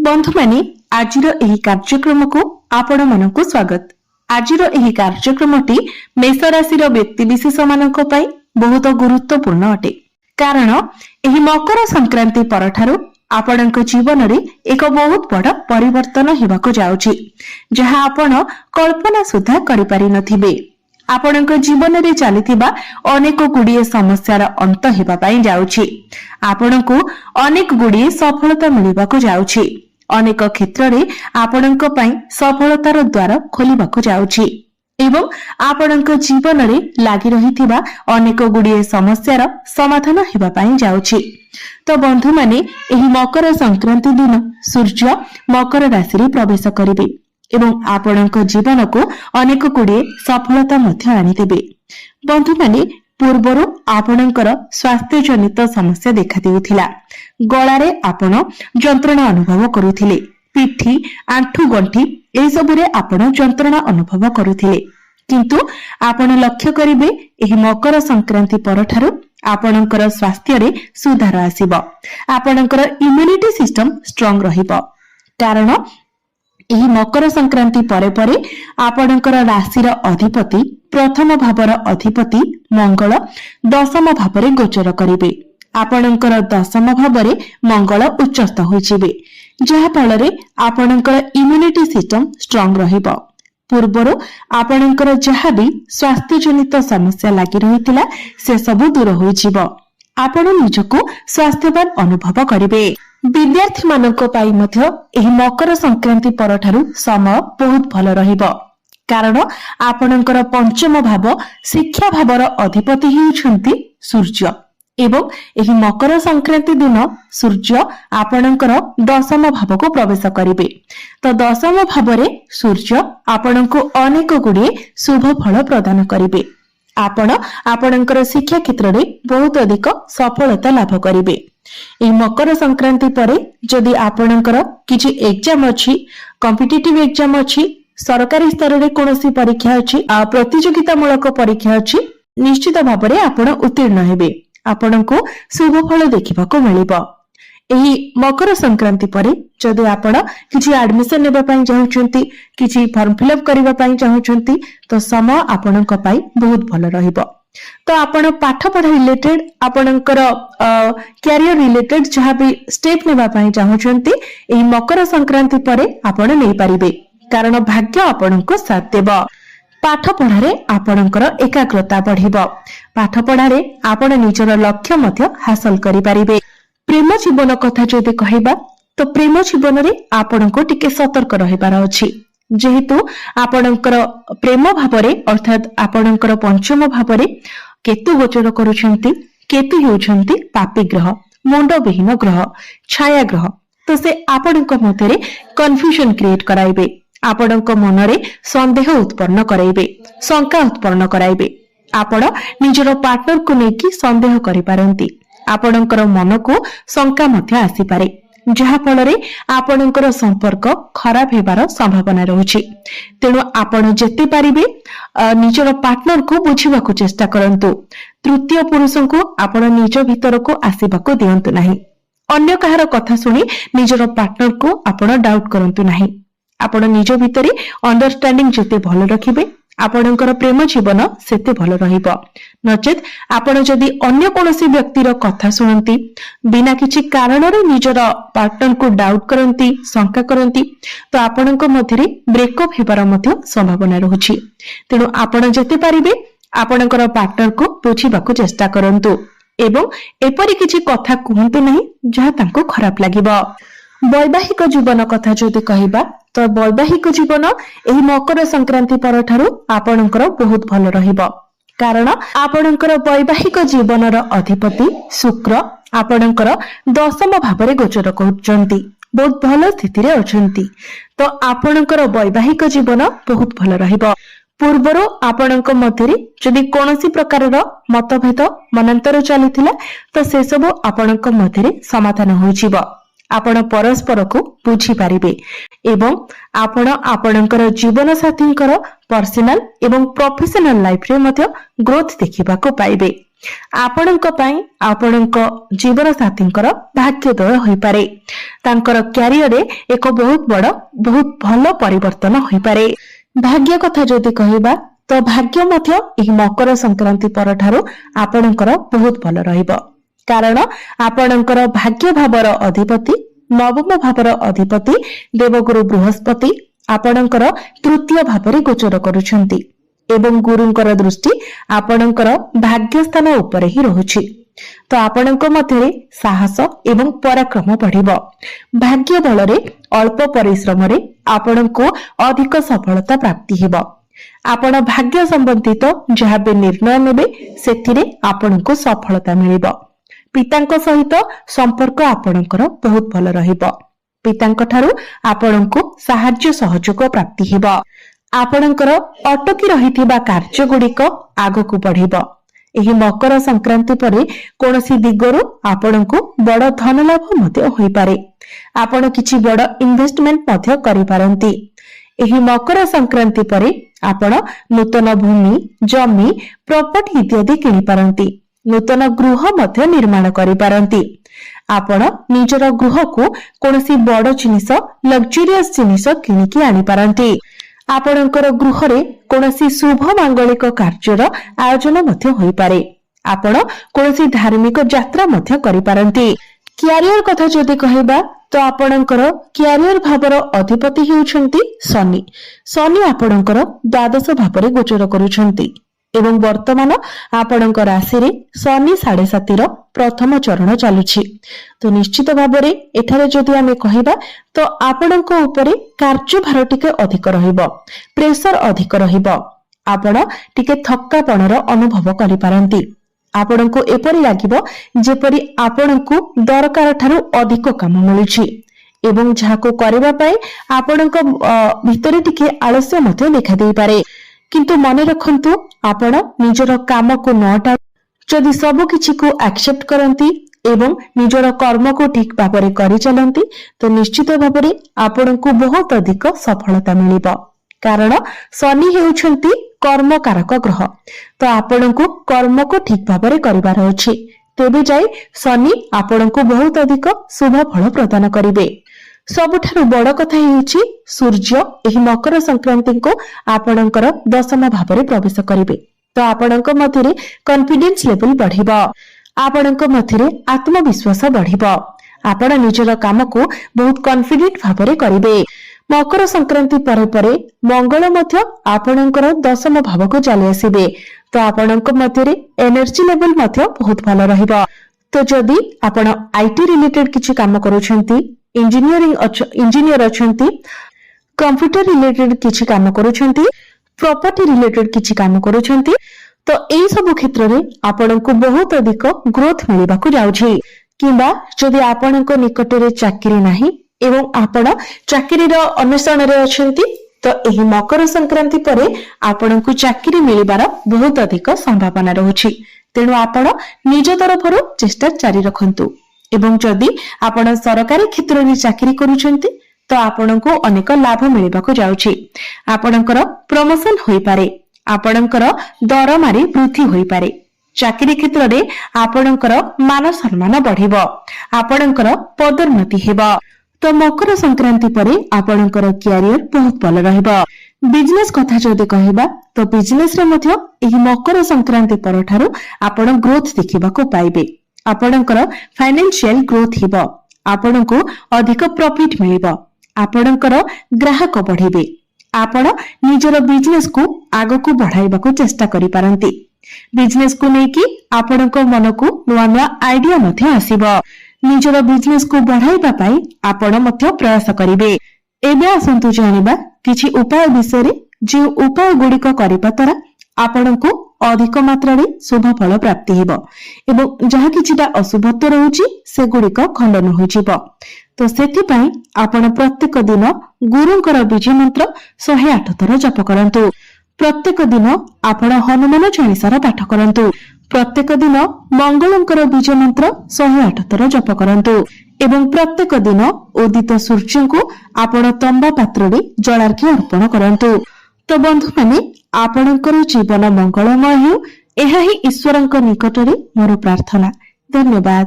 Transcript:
बंधु माने आजिर एही कार्यक्रम को आपण मनकु स्वागत। आजिर एही कार्यक्रमटी मेष राशि व्यक्ति विशेष मानक पई बहुत गुरुत्वपूर्ण अटे, कारण एही मकर संक्रांति परठारु आपणक जीवन रे एक बहुत बड़ परिवर्तन हेबाको जाउछि, जहा आपण कल्पना सुद्धा करि पारि नथिबे। आपणक जीवन रे चलिथिबा अनेक गुड़िए समस्यार अंत हेबा पई जाउछि। आपणकु अनेक गुड़िए सफलता मिलिबाको जाउछि। अनेक क्षेत्र रे आपणक पई सफलतार द्वार खोलिबाको जाउछि एवं आपणक जीवन रे लागि रहिथिबा अनेक गुड़िए समस्यार समाधान हेबा पई जाउछि। तो बंधु माने एही मकर संक्रांति दिन सूर्य मकर राशि रे प्रवेश करिवे एवं आपणक जीवन को अनेक गुड़िए सफलता मध्य आनिदेबे। बंधु माने पूर्वर आपणकर स्वास्थ्य जनित समस्या देखा देउथिला। गळारे आपण जंत्रणा अनुभव करुथिले, पिठी आंठू गंठी ए सबरे आपण जंत्रणा अनुभव करुथिले, किंतु आपण लक्ष्य करिवे एही मकर संक्रांति परठारु आपणकर स्वास्थ्य रे सुधार आसीबो। आपणकर इम्यूनिटी सिस्टम स्ट्रांग रहिबो, कारण एही मकर संक्रांति परे परे आपणकर राशिर अधिपति प्रथम भावर अधिपति मंगल दशम भावरे गोचर करिवे। आपणकर दशम भावरे मंगल उच्चस्थ होइछिबे, जहा फलरे आपणकर इम्यूनिटी सिस्टम स्ट्रांग रहिबो। पूर्वर आपणकर जहा भी स्वास्थ्य जनित समस्या लागि रहितिला से सब दूर होइछिबो। आपण निजको स्वास्थ्यवान अनुभव करिवे। विद्यार्थी मानक पाई मध्य एही मकर संक्रांति परठारु समय बहुत भल रहिबो, कारण आपणकर पंचम भाव शिक्षा भावर अधिपति हेउछन्ति सूर्य एवं एही मकर संक्रांति दिन सूर्य आपणकर दशम भाव को प्रवेश करिवे। तो दशम भावरे सूर्य आपणको अनेक गुड़िए शुभ फल प्रदान करिवे। आपण आपणकर शिक्षा क्षेत्र रे बहुत अधिक सफलता लाभ करिवे। ए मकर संक्रांति परे जदि आपणकर किछि एग्जाम अछि, कॉम्पिटिटिव एग्जाम अछि, सरकारी स्तर रे कोनोसी परीक्षा अछि, प्रतियोगिता मूलक परीक्षा अछि, निश्चित भाबरे आपण उत्तीर्ण हेबे। आपणको शुभ फल देखिबाको मिलिबो। एही मकर संक्रांति परे जदि आपण किछि एडमिशन नेबा पई चाहुचंती, किछि फॉर्म फिलअप करबा पई चाहुचंती, तो समय आपणक पई बहुत भल रहिबो। तो आपण पाठ पढ़ा रिलेटेड आपणकर कैरियर रिलेटेड जहा भी स्टेप नेबा पई चाहुचंती, एही मकर संक्रांति परे आपण नै परिबे, कारण भाग्य आपणको साथ देबो। पाठ पढ़ारे आपणकर एकाग्रता बढ़िबो। पाठ पढ़ारे आपण निजर लक्ष्य मध्य हासिल करि परिबे। प्रेम जीवन कथा जदि कहिबा तो प्रेम जीवन रे आपणको टिके सतर्क रहिबार अछि, जेहेतु आपणकर प्रेम भावरे अर्थात आपणकर पंचम भावरे केतु गोचर करूछंती। केतु हेउछंती पापी ग्रह, मुंडविहीन ग्रह, छाया ग्रह। तो से आपणक मध्यरे कन्फ्यूजन क्रिएट कराइबे, आपणक मनरे संदेह उत्पन्न कराइबे, शंका उत्पन्न कराइबे। आपण निजर पार्टनर को नेकी संदेह करि पारंती। आपणकर मन को शंका मध्य आसी पारे, जहा फलरे आपणकर संपर्क खराब हेबार संभावना रहुछि। तेणु आपण जेते पारिबे निजर पार्टनर को बुझिबाको चेष्टा करंतु। तृतीय पुरुष को आपण निज भीतर को आसीबाको दियंतु नाही। अन्य कहार कथा सुनी निजर पार्टनर को आपण डाउट करंतु नाही। आपण निज भितरे अंडरस्टैंडिंग जेते भल रखिबे, आपणकर प्रेम जीवन सेते भल रहिबो। नचेत आपण जदि अन्य कोनोसी व्यक्तिर कथा सुनंती, बिना किछि कारण रे निजर पार्टनर को डाउट करंती, शंका करंती, तो आपणक मध्यरे ब्रेकअप हेबार मध्य संभावना रहुछि। तेणु आपण जेते पारिबे आपणकर पार्टनर को बुझिबाको चेष्टा करंतु एवं एपरि किछि कथा कहंतु नाही जहा तांको खराब लागिबो। वैवाहिक जीवन कथा जदि कहिबा तो वैवाहिक जीवन एही मकर संक्रांति परठारु आपणकर बहुत भल रहिबो, कारण आपणकर वैवाहिक जीवनर अधिपति शुक्र आपणकर दशम भावरे गोचर करूचंती, बहुत भल स्थिति रे अछंती। तो आपणकर वैवाहिक जीवन बहुत भल रहिबो। पूर्वर आपणक मध्यरे जदि कोनोसी प्रकारर मतभेद मनांतर चलिथिला तो से सब आपणक मध्यरे समाधान होइछिबो। आपण परस्पर को बुझी पारिबे एवं आपण आपणकर जीवन साथींकर पर्सनल एवं प्रोफेशनल लाइफ रे मध्य ग्रोथ देखिबा को पाइबे। ଆପଣଙ୍କ ପାଇଁ ଆପଣଙ୍କ ଜୀବନ ସାଥୀଙ୍କର ଭାଗ୍ୟୋଦୟ ହୋଇପାରେ। ତାଙ୍କର କ୍ୟାରିୟରରେ ଏକ ବହୁତ ଭଲ ପରିବର୍ତ୍ତନ ହୋଇପାରେ। ଭାଗ୍ୟ କଥା ଯଦି କହିବା ତ ଭାଗ୍ୟ ମଧ୍ୟ ଏହି ମକର ସଂକ୍ରାନ୍ତି ପରଠାରୁ ଆପଣଙ୍କର ବହୁତ ଭଲ ରହିବ। କାରଣ ଆପଣଙ୍କର ଭାଗ୍ୟ ଭାବର ଅଧିପତି, ନବମ ଭାବର ଅଧିପତି ଦେବଗୁରୁ ବୃହସ୍ପତି ଆପଣଙ୍କର ତୃତୀୟ ଭାବରେ ଗୋଚର କରୁଛନ୍ତି ଏବଂ ଗୁରୁଙ୍କର ଦୃଷ୍ଟି ଆପଣଙ୍କର ଭାଗ୍ୟସ୍ଥାନ ଉପରେ ହିଁ ରହୁଛି। ତ ଆପଣଙ୍କ ମଧ୍ୟରେ ସାହସ ଏବଂ ପରାକ୍ରମ ବଢିବ। ଭାଗ୍ୟ ବଳରେ ଅଳ୍ପ ପରିଶ୍ରମରେ ଆପଣଙ୍କୁ ଅଧିକ ସଫଳତା ପ୍ରାପ୍ତି ହେବ। ଆପଣ ଭାଗ୍ୟ ସମ୍ବନ୍ଧିତ ଯାହା ବି ନିର୍ଣ୍ଣୟ ନେବେ ସେଥିରେ ଆପଣଙ୍କୁ ସଫଳତା ମିଳିବ। ପିତାଙ୍କ ସହିତ ସମ୍ପର୍କ ଆପଣଙ୍କର ବହୁତ ଭଲ ରହିବ। ପିତାଙ୍କ ଠାରୁ ଆପଣଙ୍କୁ ସାହାଯ୍ୟ ସହଯୋଗ ପ୍ରାପ୍ତି ହେବ। ଆପଣଙ୍କର ଅଟକି ରହିଥିବା କାର୍ଯ୍ୟ ଗୁଡିକ ଆଗକୁ ବଢିବ। ଏହି ମକର ସଂକ୍ରାନ୍ତି ପରେ କୌଣସି ଦିଗରୁ ଆପଣଙ୍କୁ ବଡ ଧନ ଲାଭ ମଧ୍ୟ ହୋଇପାରେ। ଆପଣ କିଛି ବଡ ଇନଭେଷ୍ଟମେଣ୍ଟ ମଧ୍ୟ କରିପାରନ୍ତି। ଏହି ମକର ସଂକ୍ରାନ୍ତି ପରେ ଆପଣ ନୂତନ ଭୂମି, ଜମି, ପ୍ରପର୍ଟି ଇତ୍ୟାଦି କିଣିପାରନ୍ତି। ନୂତନ ଗୃହ ମଧ୍ୟ ନିର୍ମାଣ କରିପାରନ୍ତି। ଆପଣ ନିଜର ଗୃହକୁ କୌଣସି ବଡ ଜିନିଷ, ଲକ୍ଜରିୟସ୍ ଜିନିଷ କିଣିକି ଆଣିପାରନ୍ତି। ଆପଣଙ୍କର ଗୃହରେ କୌଣସି ଶୁଭ ମାଙ୍ଗଳିକ କାର୍ଯ୍ୟର ଆୟୋଜନ ମଧ୍ୟ ହୋଇପାରେ। ଆପଣ କୌଣସି ଧାର୍ମିକ ଯାତ୍ରା ମଧ୍ୟ କରିପାରନ୍ତି। କ୍ୟାରିୟର କଥା ଯଦି କହିବା ତ ଆପଣଙ୍କର କ୍ୟାରିୟର ଭାବର ଅଧିପତି ହେଉଛନ୍ତି ଶନି। ଶନି ଆପଣଙ୍କର ଦ୍ୱାଦଶ ଭାବରେ ଗୋଚର କରୁଛନ୍ତି ଏବଂ ବର୍ତ୍ତମାନ ଆପଣଙ୍କ ରାଶିରେ ଶନି 7.5ର ପ୍ରଥମ ଚରଣ ଚାଲୁଛି। ତ ନିଶ୍ଚିତ ଭାବରେ ଏଠାରେ ଯଦି ଆମେ କହିବା ତ ଆପଣଙ୍କ ଉପରେ କାର୍ଯ୍ୟଭାର ଟିକେ ଅଧିକ ରହିବ, ପ୍ରେସର ଅଧିକ ରହିବ। ଆପଣ ଟିକେ ଥକ୍କାପଣର ଅନୁଭବ କରିପାରନ୍ତି। ଆପଣଙ୍କୁ ଏପରି ଲାଗିବ ଯେପରି ଆପଣଙ୍କୁ ଦରକାର ଠାରୁ ଅଧିକ କାମ ମିଳୁଛି ଏବଂ ଯାହାକୁ କରିବା ପାଇଁ ଆପଣଙ୍କ ଭିତରେ ଟିକେ ଆଳସ୍ୟ ମଧ୍ୟ ଦେଖାଦେଇପାରେ। କିନ୍ତୁ ମନେ ରଖନ୍ତୁ, ଆପଣ ନିଜର କାମକୁ ନ ଟାଳି ଯଦି ସବୁ କିଛିକୁ ଆକ୍ସେପ୍ଟ କରନ୍ତି ଏବଂ ନିଜର କର୍ମକୁ ଠିକ ଭାବରେ କରିଚାଲନ୍ତି ତ ନିଶ୍ଚିତ ଭାବରେ ଆପଣଙ୍କୁ ବହୁତ ଅଧିକ ସଫଳତା ମିଳିବ। କାରଣ ଶନି ହେଉଛନ୍ତି କର୍ମକାରକ ଗ୍ରହ। ତ ଆପଣଙ୍କୁ କର୍ମକୁ ଠିକ ଭାବରେ କରିବାର ଅଛି। ତେବେ ଯାଇ ଶନି ଆପଣଙ୍କୁ ବହୁତ ଅଧିକ ଶୁଭ ଫଳ ପ୍ରଦାନ କରିବେ। ସବୁଠାରୁ ବଡ କଥା ହେଉଛି ସୂର୍ଯ୍ୟ ଏହି ମକର ସଂକ୍ରାନ୍ତିକୁ ଆପଣଙ୍କର ଦଶମ ଭାବରେ ପ୍ରବେଶ କରିବେ। ତ ଆପଣଙ୍କ ମଧ୍ୟରେ କନଫିଡେନ୍ସ ଲେଭେଲ ବଢିବ। ଆପଣଙ୍କ ମଧ୍ୟରେ ଆତ୍ମବିଶ୍ୱାସ ବଢିବ। ଆପଣ ନିଜର କାମକୁ ବହୁତ କନଫିଡେଣ୍ଟ ଭାବରେ କରିବେ। ମକର ସଂକ୍ରାନ୍ତି ପରେ ପରେ ମଙ୍ଗଳ ମଧ୍ୟ ଆପଣଙ୍କର ଦଶମ ଭାବକୁ ଚାଲି ଆସିବେ। ତ ଆପଣଙ୍କ ମଧ୍ୟରେ ଏନର୍ଜି ଲେଭେଲ ମଧ୍ୟ ବହୁତ ଭଲ ରହିବ। ତ ଯଦି ଆପଣ ଆଇଟି ରିଲେଟେଡ କିଛି କାମ କରୁଛନ୍ତି, ଇଞ୍ଜିନିୟର ଅଛନ୍ତି, କମ୍ପ୍ୟୁଟର ରିଲେଟେଡ କିଛି କାମ କରୁଛନ୍ତି, ପ୍ରପର୍ଟି ରିଲେଟେଡ କିଛି କାମ କରୁଛନ୍ତି ତ ଏହି ସବୁ କ୍ଷେତ୍ରରେ ଆପଣଙ୍କୁ ବହୁତ ଅଧିକ ଗ୍ରୋଥ ମିଳିବାକୁ ଯାଉଛି। କିମ୍ବା ଯଦି ଆପଣଙ୍କ ନିକଟରେ ଚାକିରି ନାହିଁ ଏବଂ ଆପଣ ଚାକିରିର ଅନ୍ୱେଷଣରେ ଅଛନ୍ତି ତ ଏହି ମକର ସଂକ୍ରାନ୍ତି ପରେ ଆପଣଙ୍କୁ ଚାକିରି ମିଳିବାର ବହୁତ ଅଧିକ ସମ୍ଭାବନା ରହୁଛି। ତେଣୁ ଆପଣ ନିଜ ତରଫରୁ ଚେଷ୍ଟା ଜାରି ରଖନ୍ତୁ। ଏବଂ ଯଦି ଆପଣ ସରକାରୀ କ୍ଷେତ୍ରରେ ଚାକିରି କରୁଛନ୍ତି ତ ଆପଣଙ୍କୁ ଅନେକ ଲାଭ ମିଳିବାକୁ ଯାଉଛି। ଆପଣଙ୍କର ପ୍ରମୋସନ ହୋଇପାରେ, ଆପଣଙ୍କର ଦରମାରେ ବୃଦ୍ଧି ହୋଇପାରେ। ଚାକିରି କ୍ଷେତ୍ରରେ ଆପଣଙ୍କର ମାନ ସମ୍ମାନ ବଢିବ, ଆପଣଙ୍କର ପଦୋନ୍ନତି ହେବ। ତ ମକର ସଂକ୍ରାନ୍ତି ପରେ ଆପଣଙ୍କର କ୍ୟାରିୟର ବହୁତ ଭଲ ରହିବ। ବିଜନେସ କଥା ଯଦି କହିବା ତ ବିଜନେସରେ ମଧ୍ୟ ଏହି ମକର ସଂକ୍ରାନ୍ତି ପରଠାରୁ ଆପଣ ଗ୍ରୋଥ ଦେଖିବାକୁ ପାଇବେ। ଆପଣଙ୍କର ଫାଇନାନ୍ସିଆଲ ଗ୍ରୋଥ ହେବ। ଆପଣଙ୍କୁ ଅଧିକ ପ୍ରଫିଟ ମିଳିବ। ଆପଣଙ୍କର ଗ୍ରାହକ ବଢିବେ। ଆପଣ ନିଜର ବିଜନେସକୁ ଆଗକୁ ବଢାଇବାକୁ ଚେଷ୍ଟା କରିପାରନ୍ତି। ବିଜନେସକୁ ନେଇକି ଆପଣଙ୍କ ମନକୁ ନୂଆ ନୂଆ ଆଇଡିଆ ମଧ୍ୟ ଆସିବ। ନିଜର ବିଜନେସକୁ ବଢାଇବା ପାଇଁ ଆପଣ ମଧ୍ୟ ପ୍ରୟାସ କରିବେ। ଏବେ ଆସନ୍ତୁ ଜାଣିବା କିଛି ଉପାୟ ବିଷୟରେ, ଯେଉଁ ଉପାୟ ଗୁଡିକ କରିବା ଦ୍ୱାରା ଆପଣଙ୍କୁ ଅଧିକ ମାତ୍ରାରେ ଶୁଭ ଫଳ ପ୍ରାପ୍ତି ହେବ ଏବଂ ଯାହା କିଛିଟା ଅଶୁଭତ୍ୱ ରହୁଛି ସେଗୁଡିକ ଖଣ୍ଡନ ହୋଇଯିବ। ତ ସେଥିପାଇଁ ଆପଣ ପ୍ରତ୍ୟେକ ଦିନ ଗୁରୁଙ୍କର ବୀଜ ମନ୍ତ୍ର 108 ଥର ଜପ କରନ୍ତୁ। ପ୍ରତ୍ୟେକ ଦିନ ଆପଣ ହନୁମାନ ଚାଳିଶାର ପାଠ କରନ୍ତୁ। ପ୍ରତ୍ୟେକ ଦିନ ମଙ୍ଗଳଙ୍କର ବୀଜ ମନ୍ତ୍ର 108 ଥର ଜପ କରନ୍ତୁ ଏବଂ ପ୍ରତ୍ୟେକ ଦିନ ଉଦିତ ସୂର୍ଯ୍ୟଙ୍କୁ ଆପଣ ତମ୍ବା ପାତ୍ରରେ ଜଳାର୍ଘ୍ୟ ଅର୍ପଣ କରନ୍ତୁ। ତ ବନ୍ଧୁମାନେ, ଆପଣଙ୍କର ଜୀବନ ମଙ୍ଗଳମୟ ହେଉ, ଏହା ହିଁ ଈଶ୍ୱରଙ୍କ ନିକଟରେ ମୋର ପ୍ରାର୍ଥନା। ଧନ୍ୟବାଦ।